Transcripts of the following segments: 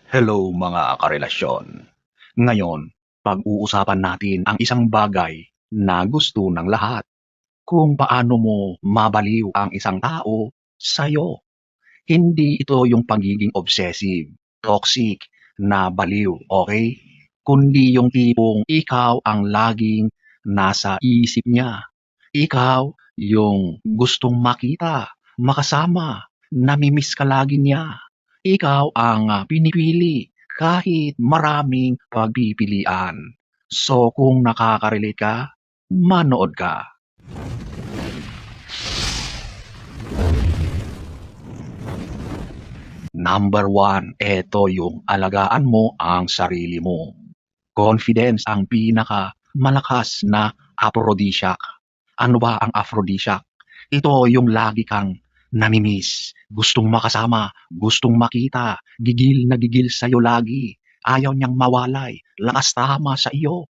Hello mga karelasyon. Ngayon, pag-uusapan natin ang isang bagay na gusto ng lahat. Kung paano mo mabaliw ang isang tao sa'yo. Hindi ito yung pagiging obsessive, toxic, na baliw, okay? Kundi yung tipong ikaw ang laging nasa isip niya. Ikaw yung gustong makita, makasama, namimiss ka lagi niya. Ikaw ang pinipili kahit maraming pagpipilian. So kung nakaka-relate ka, manood ka. Number one, eto yung alagaan mo ang sarili mo. Confidence ang pinaka malakas na aphrodisiac. Ano ba ang aphrodisiac? Ito yung lagi kang namimiss, gustong makasama, gustong makita, gigil na gigil sa'yo lagi. Ayaw niyang mawalay, lakas tama sa iyo.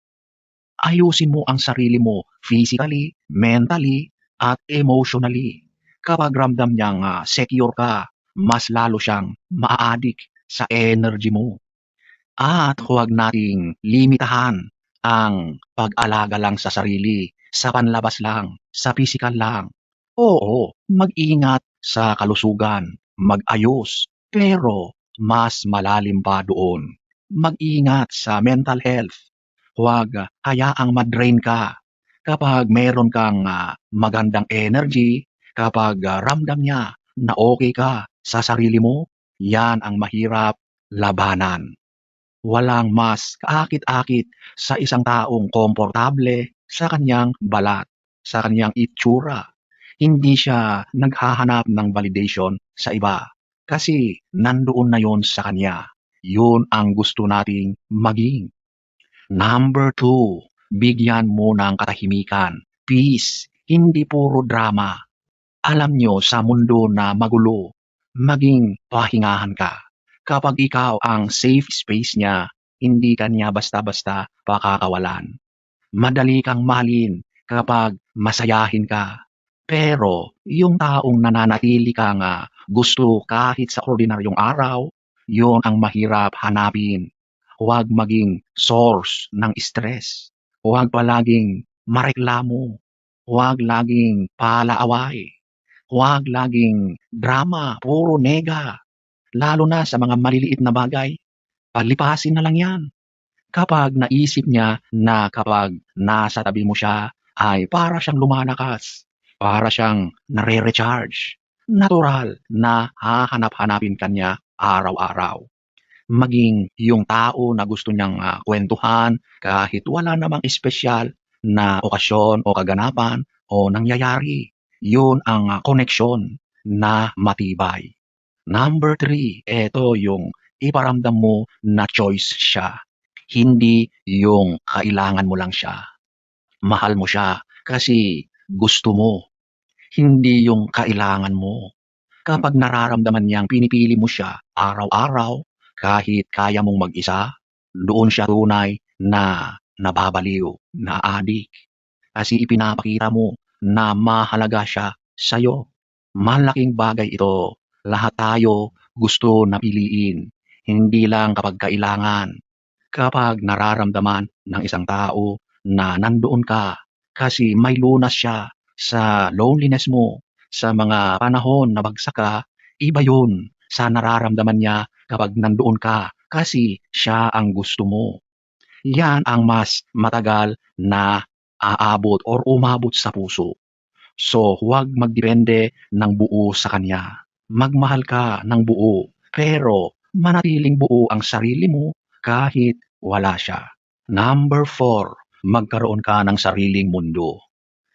Ayusin mo ang sarili mo physically, mentally, at emotionally. Kapag ramdam niyang secure ka, mas lalo siyang maa-addict sa energy mo. At huwag nating limitahan ang pag-alaga lang sa sarili, sa panlabas lang, sa pisikal lang. Oo, mag-ingat sa kalusugan, mag-ayos, pero mas malalim pa doon. Mag-ingat sa mental health. Huwag hayaang ma-drain ka. Kapag meron kang magandang energy, kapag ramdam niya na okay ka sa sarili mo, yan ang mahirap labanan. Walang mas kaakit-akit sa isang taong komportable sa kanyang balat, sa kanyang itsura. Hindi siya naghahanap ng validation sa iba kasi nandoon na yon sa kanya. Yun ang gusto nating maging. Number two, bigyan mo ng katahimikan, peace, hindi puro drama. Alam nyo sa mundo na magulo, maging pahingahan ka. Kapag ikaw ang safe space niya, hindi ka niya basta-basta pakakawalan. Madali kang mahalin kapag masayahin ka. Pero yung taong nananatili kang gusto kahit sa ordinaryong araw, yun ang mahirap hanapin. Huwag maging source ng stress. Huwag palaging mareklamo. Huwag laging palaaway. Huwag laging drama, puro nega. Lalo na sa mga maliliit na bagay, palipasin na lang yan. Kapag naisip niya na kapag nasa tabi mo siya, ay para siyang lumalakas, para siyang nare-recharge. Natural na hahanap-hanapin kanya araw-araw. Maging yung tao na gusto niyang kwentuhan kahit wala namang espesyal na okasyon o kaganapan o nangyayari. Yun ang koneksyon na matibay. Number three, eto yung iparamdam mo na choice siya. Hindi yung kailangan mo lang siya. Mahal mo siya kasi gusto mo. Hindi yung kailangan mo. Kapag nararamdaman niyang pinipili mo siya araw-araw, kahit kaya mong mag-isa, doon siya tunay na nababaliw, na adik. Kasi ipinapakita mo na mahalaga siya sa'yo. Malaking bagay ito. Lahat tayo gusto na piliin. Hindi lang kapag kailangan. Kapag nararamdaman ng isang tao na nandoon ka kasi may lunas siya sa loneliness mo, sa mga panahon na bagsak ka, iba yun sa nararamdaman niya kapag nandoon ka kasi siya ang gusto mo. Yan ang mas matagal na aabot or umabot sa puso. So, huwag magdepende ng buo sa kanya. Magmahal ka ng buo, pero manatiling buo ang sarili mo kahit wala siya. Number four, magkaroon ka ng sariling mundo.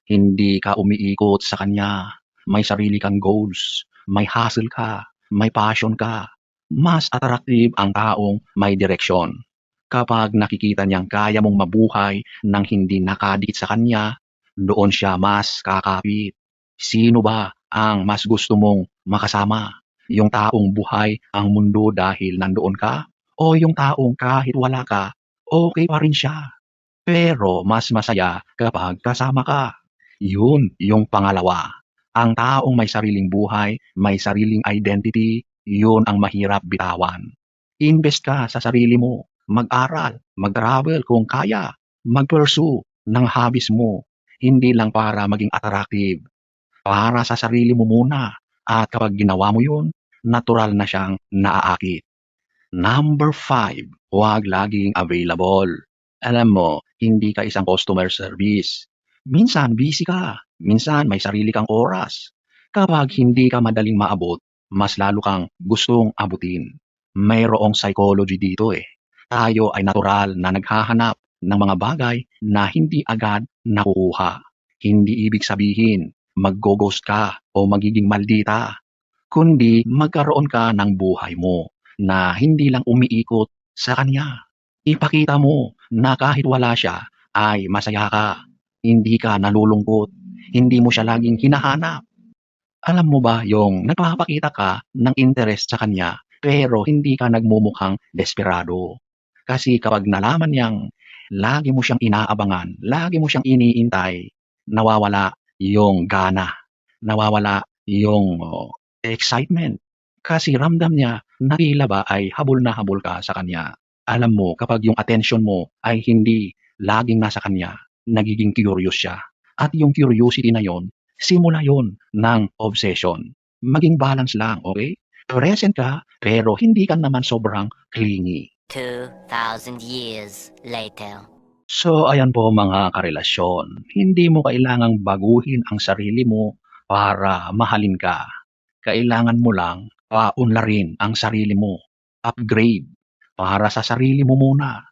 Hindi ka umiikot sa kanya. May sarili kang goals, may hustle ka, may passion ka. Mas attractive ang taong may direksyon. Kapag nakikita niyang kaya mong mabuhay nang hindi nakadikit sa kanya, doon siya mas kakapit. Sino ba ang mas gusto mong makasama? Yung taong buhay ang mundo dahil nandoon ka? O yung taong kahit wala ka, okay pa rin siya? Pero mas masaya kapag kasama ka. Yun yung pangalawa. Ang taong may sariling buhay, may sariling identity, yun ang mahirap bitawan. Invest ka sa sarili mo, mag-aral, mag-travel kung kaya, mag-pursue ng hobbies mo, hindi lang para maging attractive, para sa sarili mo muna at kapag ginawa mo yun, natural na siyang naaakit. Number 5, huwag laging available. Alam mo, hindi ka isang customer service. Minsan busy ka, minsan may sarili kang oras. Kapag hindi ka madaling maabot, mas lalo kang gustong abutin. Mayroong psychology dito eh. Tayo ay natural na naghahanap ng mga bagay na hindi agad nakukuha. Hindi ibig sabihin mag-ghost ka o magiging maldita, kundi magkaroon ka ng buhay mo na hindi lang umiikot sa kanya. Ipakita mo na kahit wala siya ay masaya ka, hindi ka nalulungkot, hindi mo siya laging hinahanap. Alam mo ba yung nagpapakita ka ng interest sa kanya pero hindi ka nagmumukhang desperado. Kasi kapag nalaman niyang lagi mo siyang inaabangan, lagi mo siyang iniintay, nawawala yung gana, nawawala yung excitement. Kasi ramdam niya na tila ba ay habol na habol ka sa kanya. Alam mo, kapag yung attention mo ay hindi laging nasa kanya, nagiging curious siya. At yung curiosity na yon, simula yon ng obsession. Maging balance lang, okay? Present ka, pero hindi ka naman sobrang clingy. 2,000 years later. So, ayan po mga karelasyon. Hindi mo kailangang baguhin ang sarili mo para mahalin ka. Kailangan mo lang paunlarin ang sarili mo. Upgrade para sa sarili mo muna.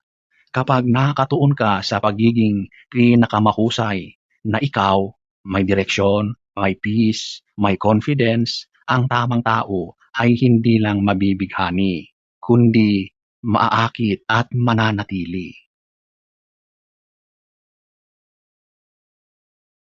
Kapag nakatuon ka sa pagiging pinakamahusay na ikaw, may direksyon, may peace, may confidence, ang tamang tao ay hindi lang mabibighani, kundi maaakit at mananatili.